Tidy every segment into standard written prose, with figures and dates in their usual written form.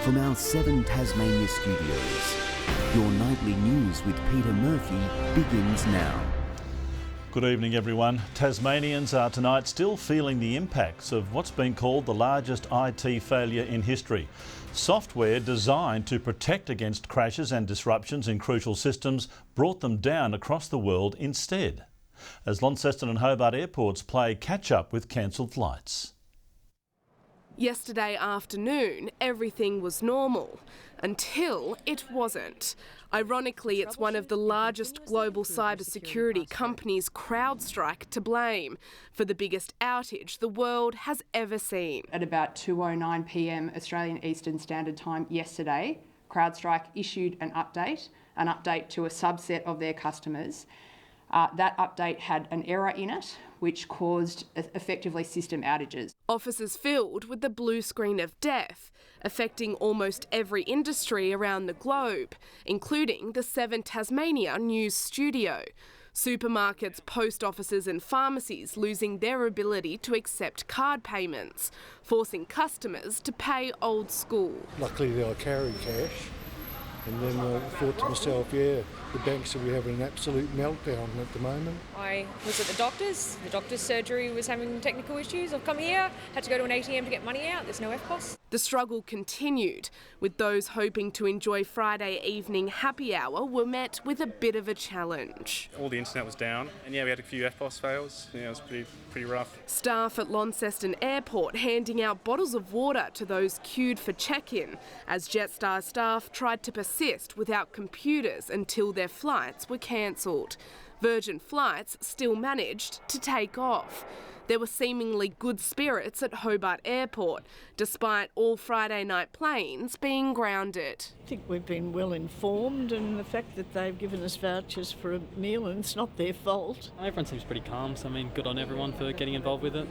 from our 7 Tasmania studios. Your nightly news with Peter Murphy begins now. Good evening everyone. Tasmanians are tonight still feeling the impacts of what's been called the largest IT failure in history. Software designed to protect against crashes and disruptions in crucial systems brought them down across the world instead, as Launceston and Hobart airports play catch-up with cancelled flights. Yesterday afternoon, everything was normal, until it wasn't. Ironically, it's one of the largest global cybersecurity companies, CrowdStrike, to blame for the biggest outage the world has ever seen. At about 2:09 p.m. Australian Eastern Standard Time yesterday, CrowdStrike issued an update to a subset of their customers. That update had an error in it, which caused effectively system outages. Offices filled with the blue screen of death, affecting almost every industry around the globe, including the 7 Tasmania news studio. Supermarkets, post offices and pharmacies losing their ability to accept card payments, forcing customers to pay old school. Luckily they were carrying cash. And then I thought to myself, the banks are having an absolute meltdown at the moment. I was at the doctor's surgery was having technical issues. I've come here, had to go to an ATM to get money out, there's no EFTPOS. The struggle continued, with those hoping to enjoy Friday evening happy hour were met with a bit of a challenge. All the internet was down, and we had a few EFTPOS fails. It was pretty rough. Staff at Launceston Airport handing out bottles of water to those queued for check-in, as Jetstar staff tried to persist without computers until their flights were cancelled. Virgin Flights still managed to take off. There were seemingly good spirits at Hobart Airport, despite all Friday night planes being grounded. I think we've been well informed, and the fact that they've given us vouchers for a meal and it's not their fault. Everyone seems pretty calm, so good on everyone for getting involved with it.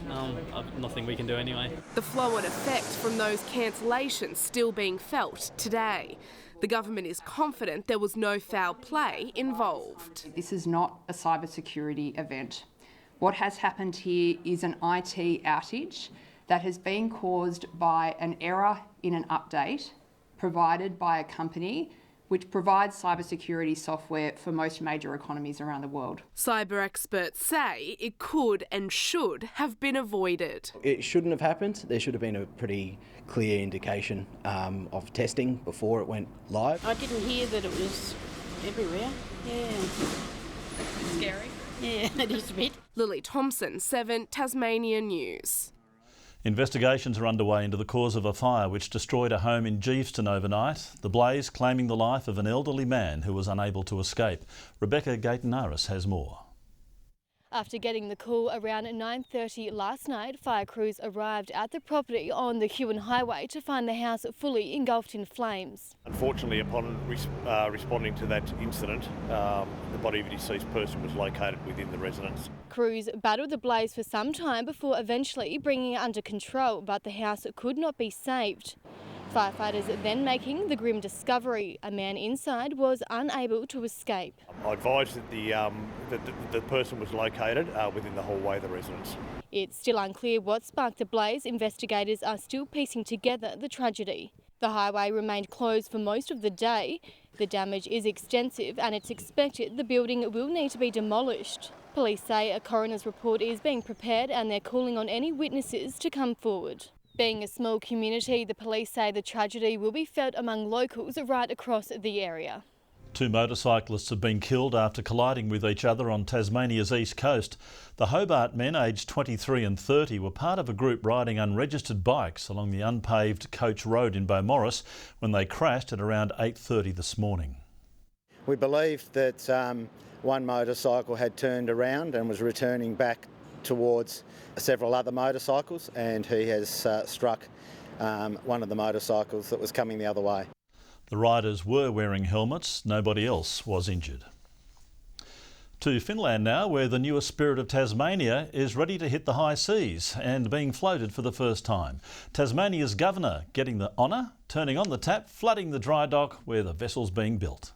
Nothing we can do anyway. The flow-on effect from those cancellations still being felt today. The government is confident there was no foul play involved. This is not a cybersecurity event. What has happened here is an IT outage that has been caused by an error in an update provided by a company which provides cybersecurity software for most major economies around the world. Cyber experts say it could and should have been avoided. It shouldn't have happened. There should have been a pretty clear indication of testing before it went live. I didn't hear that it was everywhere. Scary. Yeah, it is a bit. Lily Thompson, 7 Tasmania News. Investigations are underway into the cause of a fire which destroyed a home in Geeveston overnight. The blaze claiming the life of an elderly man who was unable to escape. Rebecca Gaetanaris has more. After getting the call around 9:30 last night, fire crews arrived at the property on the Huon Highway to find the house fully engulfed in flames. Unfortunately, upon responding to that incident, the body of a deceased person was located within the residence. Crews battled the blaze for some time before eventually bringing it under control, but the house could not be saved. Firefighters then making the grim discovery: a man inside was unable to escape. I advised that the person was located within the hallway of the residence. It's still unclear what sparked the blaze. Investigators are still piecing together the tragedy. The highway remained closed for most of the day. The damage is extensive and it's expected the building will need to be demolished. Police say a coroner's report is being prepared and they're calling on any witnesses to come forward. Being a small community, the police say the tragedy will be felt among locals right across the area. 2 motorcyclists have been killed after colliding with each other on Tasmania's east coast. The Hobart men, aged 23 and 30, were part of a group riding unregistered bikes along the unpaved Coach Road in Beaumaris when they crashed at around 8:30 this morning. We believe that one motorcycle had turned around and was returning back towards several other motorcycles, and he has struck one of the motorcycles that was coming the other way. The riders were wearing helmets. Nobody else was injured. To Finland now, where the newest Spirit of Tasmania is ready to hit the high seas and being floated for the first time. Tasmania's governor getting the honour, turning on the tap, flooding the dry dock where the vessel's being built.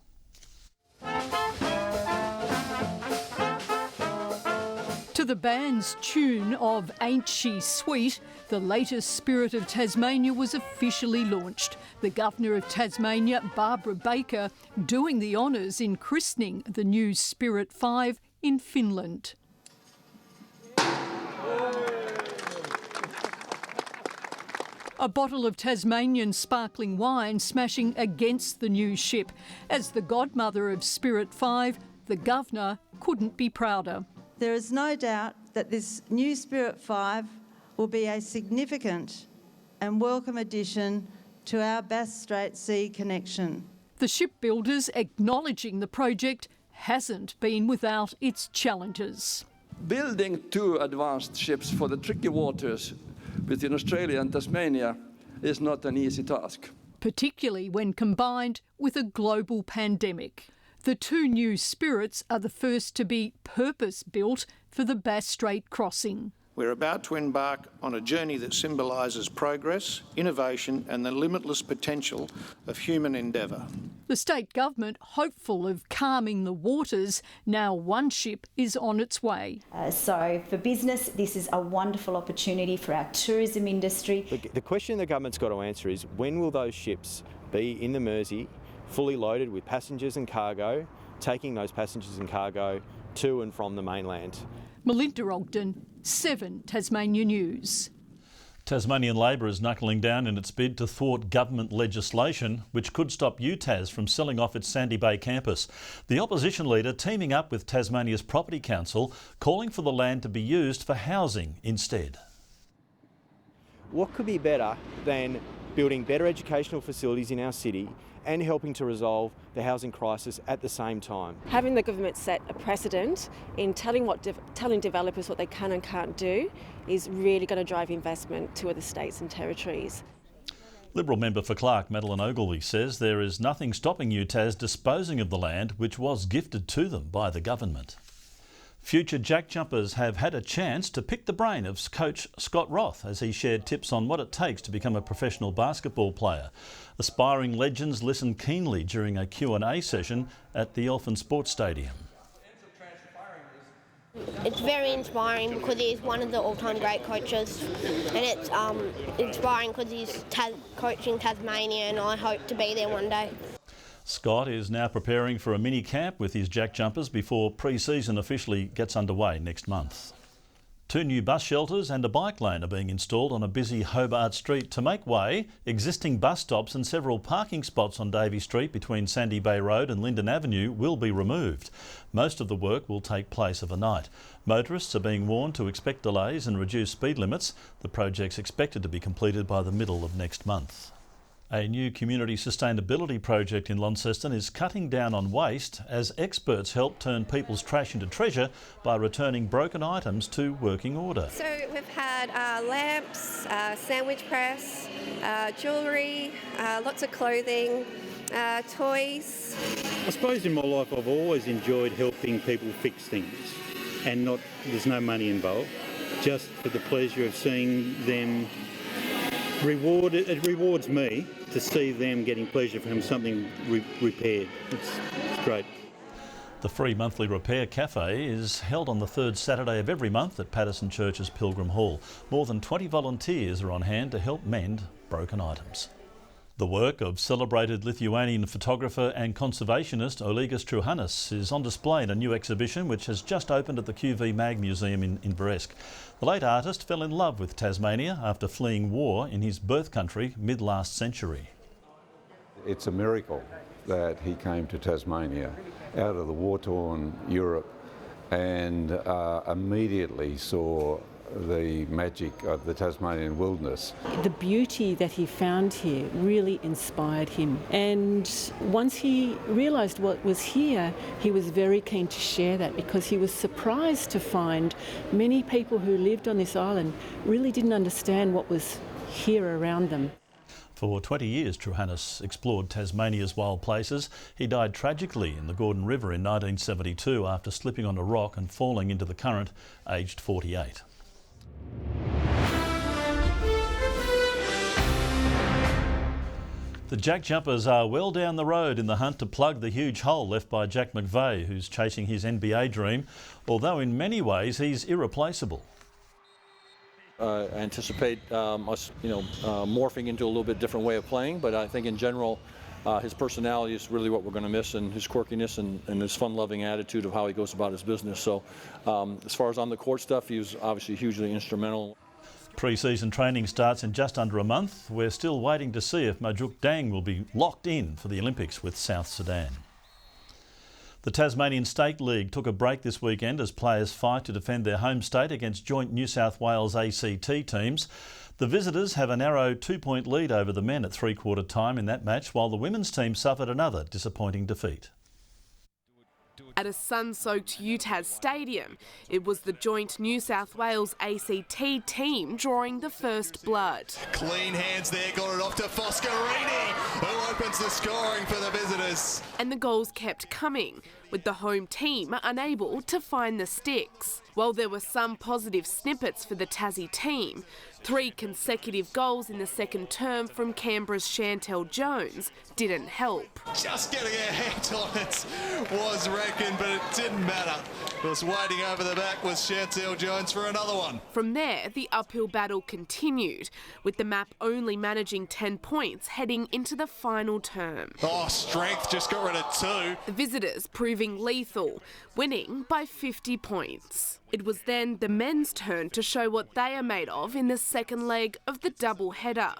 To To the band's tune of Ain't She Sweet, the latest Spirit of Tasmania was officially launched. The Governor of Tasmania, Barbara Baker, doing the honours in christening the new Spirit 5 in Finland. A bottle of Tasmanian sparkling wine smashing against the new ship. As the godmother of Spirit 5, the Governor couldn't be prouder. There is no doubt that this new Spirit 5 will be a significant and welcome addition to our Bass Strait Sea connection. The shipbuilders acknowledging the project hasn't been without its challenges. Building 2 advanced ships for the tricky waters between Australia and Tasmania is not an easy task. Particularly when combined with a global pandemic. The 2 new Spirits are the first to be purpose-built for the Bass Strait crossing. We're about to embark on a journey that symbolises progress, innovation and the limitless potential of human endeavour. The state government hopeful of calming the waters. Now one ship is on its way. So for business, this is a wonderful opportunity for our tourism industry. The question the government's got to answer is when will those ships be in the Mersey, fully loaded with passengers and cargo, taking those passengers and cargo to and from the mainland. Melinda Ogden, 7 Tasmania News. Tasmanian Labor is knuckling down in its bid to thwart government legislation which could stop UTAS from selling off its Sandy Bay campus. The opposition leader teaming up with Tasmania's Property Council, calling for the land to be used for housing instead. What could be better than building better educational facilities in our city and helping to resolve the housing crisis at the same time? Having the government set a precedent in telling developers what they can and can't do is really going to drive investment to other states and territories. Liberal member for Clark, Madeleine Ogilvie, says there is nothing stopping UTAS disposing of the land which was gifted to them by the government. Future Jack Jumpers have had a chance to pick the brain of coach Scott Roth as he shared tips on what it takes to become a professional basketball player. Aspiring legends listened keenly during a Q&A session at the Elfin Sports Stadium. It's very inspiring because he's one of the all-time great coaches, and it's inspiring because he's coaching Tasmania, and I hope to be there one day. Scott is now preparing for a mini camp with his Jack Jumpers before pre-season officially gets underway next month. 2 new bus shelters and a bike lane are being installed on a busy Hobart Street to make way. Existing bus stops and several parking spots on Davey Street between Sandy Bay Road and Linden Avenue will be removed. Most of the work will take place overnight. Motorists are being warned to expect delays and reduced speed limits. The project's expected to be completed by the middle of next month. A new community sustainability project in Launceston is cutting down on waste as experts help turn people's trash into treasure by returning broken items to working order. So we've had lamps, sandwich press, jewellery, lots of clothing, toys. I suppose in my life I've always enjoyed helping people fix things and there's no money involved, just for the pleasure of seeing them rewarded. It rewards me to see them getting pleasure from something repaired. It's great. The free monthly repair cafe is held on the 3rd Saturday of every month at Patterson Church's Pilgrim Hall. More than 20 volunteers are on hand to help mend broken items. The work of celebrated Lithuanian photographer and conservationist Olegas Truhanas is on display in a new exhibition which has just opened at the QV Mag Museum in Bresk. The late artist fell in love with Tasmania after fleeing war in his birth country mid-last century. It's a miracle that he came to Tasmania out of the war-torn Europe and immediately saw the magic of the Tasmanian wilderness. The beauty that he found here really inspired him, and once he realised what was here, he was very keen to share that because he was surprised to find many people who lived on this island really didn't understand what was here around them. For 20 years, Truhanas explored Tasmania's wild places. He died tragically in the Gordon River in 1972 after slipping on a rock and falling into the current, aged 48. The Jack Jumpers are well down the road in the hunt to plug the huge hole left by Jack McVeigh, who's chasing his NBA dream, although in many ways he's irreplaceable. I anticipate us, morphing into a little bit different way of playing, but I think in general, his personality is really what we're going to miss, and his quirkiness and his fun-loving attitude of how he goes about his business. So as far as on the court stuff, he was obviously hugely instrumental. Pre-season training starts in just under a month. We're still waiting to see if Majok Dang will be locked in for the Olympics with South Sudan. The Tasmanian State League took a break this weekend as players fight to defend their home state against joint New South Wales ACT teams. The visitors have a narrow 2-point lead over the men at three-quarter time in that match, while the women's team suffered another disappointing defeat. At a sun-soaked UTAS stadium, it was the joint New South Wales ACT team drawing the first blood. Clean hands there, got it off to Foscarini, who opens the scoring for the visitors. And the goals kept coming, with the home team unable to find the sticks. While there were some positive snippets for the Tassie team, 3 consecutive goals in the second term from Canberra's Chantel Jones didn't help. Just getting a hand on it was reckoned, but it didn't matter. It was waiting over the back with Chantel Jones for another one. From there, the uphill battle continued, with the map only managing 10 points heading into the final term. Oh, Strength just got rid of 2. The visitors proving lethal, winning by 50 points. It was then the men's turn to show what they are made of in the second leg of the double header.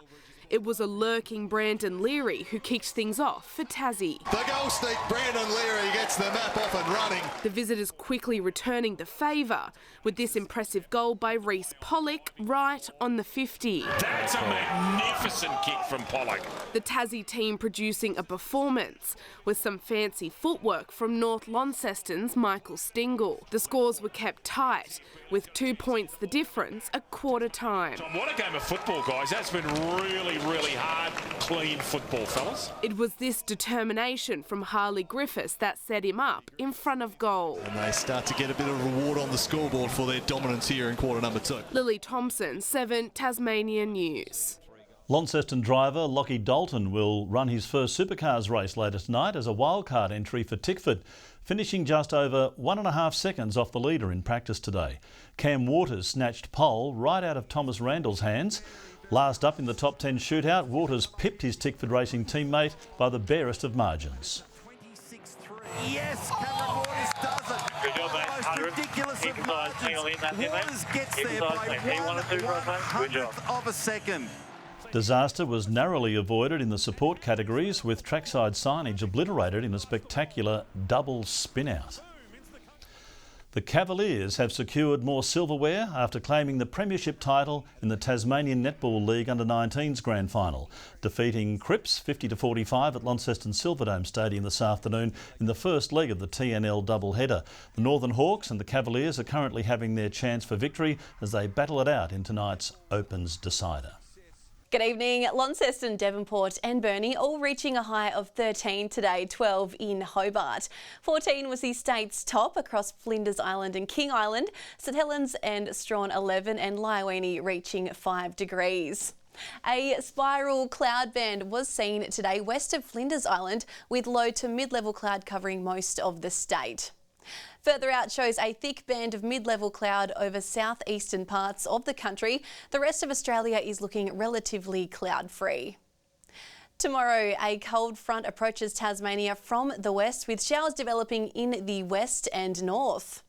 It was a lurking Brandon Leary who kicked things off for Tassie. The goal sneak, Brandon Leary gets the map off and running. The visitors quickly returning the favour with this impressive goal by Reece Pollock right on the 50. That's a magnificent kick from Pollock. The Tassie team producing a performance with some fancy footwork from North Launceston's Michael Stingle. The scores were kept tight, with 2 points the difference at quarter time. What a game of football, guys. That's been really hard, clean football, fellas. It was this determination from Harley Griffiths that set him up in front of goal. And they start to get a bit of reward on the scoreboard for their dominance here in quarter number 2. Lily Thompson, 7 Tasmania News. Launceston driver Lockie Dalton will run his first supercars race later tonight as a wildcard entry for Tickford, finishing just over 1.5 seconds off the leader in practice today. Cam Waters snatched pole right out of Thomas Randall's hands. Last up in the top 10 shootout, Waters pipped his Tickford Racing teammate by the barest of margins. Yes, Cameron Waters does it. Good job, mate. Most ridiculous of margins. Waters gets there by 1/100th of a second. Disaster was narrowly avoided in the support categories, with trackside signage obliterated in a spectacular double spin-out. The Cavaliers have secured more silverware after claiming the premiership title in the Tasmanian Netball League Under-19s Grand Final, defeating Cripps 50-45 at Launceston Silverdome Stadium this afternoon in the first leg of the TNL doubleheader. The Northern Hawks and the Cavaliers are currently having their chance for victory as they battle it out in tonight's Opens decider. Good evening. Launceston, Devonport and Burnie all reaching a high of 13 today, 12 in Hobart. 14 was the state's top across Flinders Island and King Island. St Helens and Strawn 11 and Lyowini reaching 5 degrees. A spiral cloud band was seen today west of Flinders Island with low to mid-level cloud covering most of the state. Further out shows a thick band of mid-level cloud over southeastern parts of the country. The rest of Australia is looking relatively cloud-free. Tomorrow, a cold front approaches Tasmania from the west with showers developing in the west and north.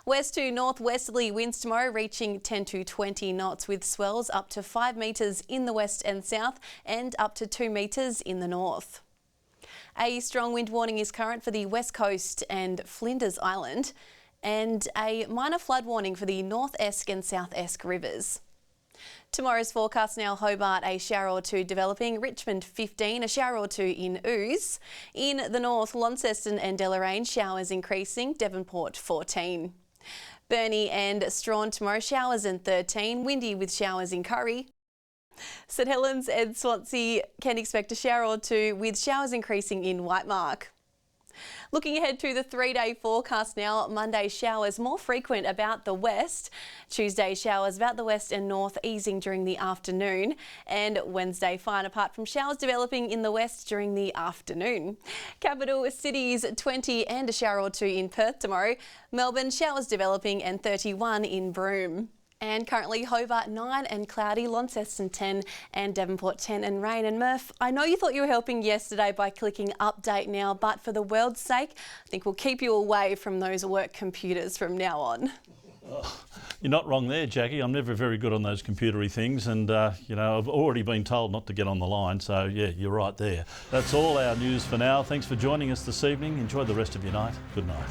West to northwesterly winds tomorrow reaching 10 to 20 knots with swells up to 5 metres in the west and south and up to 2 metres in the north. A strong wind warning is current for the west coast and Flinders Island, and a minor flood warning for the North Esk and South Esk rivers. Tomorrow's forecast now: Hobart, a shower or two developing, Richmond 15, a shower or two in Ouse. In the north, Launceston and Deloraine, showers increasing, Devonport 14. Burnie and Strawn tomorrow, showers and 13, windy with showers in Curry. St Helens and Swansea can expect a shower or two with showers increasing in Whitemark. Looking ahead to the 3-day forecast now, Monday showers more frequent about the west. Tuesday showers about the west and north easing during the afternoon. And Wednesday fine apart from showers developing in the west during the afternoon. Capital cities 20 and a shower or two in Perth tomorrow. Melbourne showers developing and 31 in Broome. And currently Hobart 9 and cloudy, Launceston 10 and Devonport 10 and rain. And Murph, I know you thought you were helping yesterday by clicking update now, but for the world's sake, I think we'll keep you away from those work computers from now on. You're not wrong there, Jackie. I'm never very good on those computery things, and you know, I've already been told not to get on the line, so yeah, you're right there. That's all our news for now. Thanks for joining us this evening. Enjoy the rest of your night. Good night.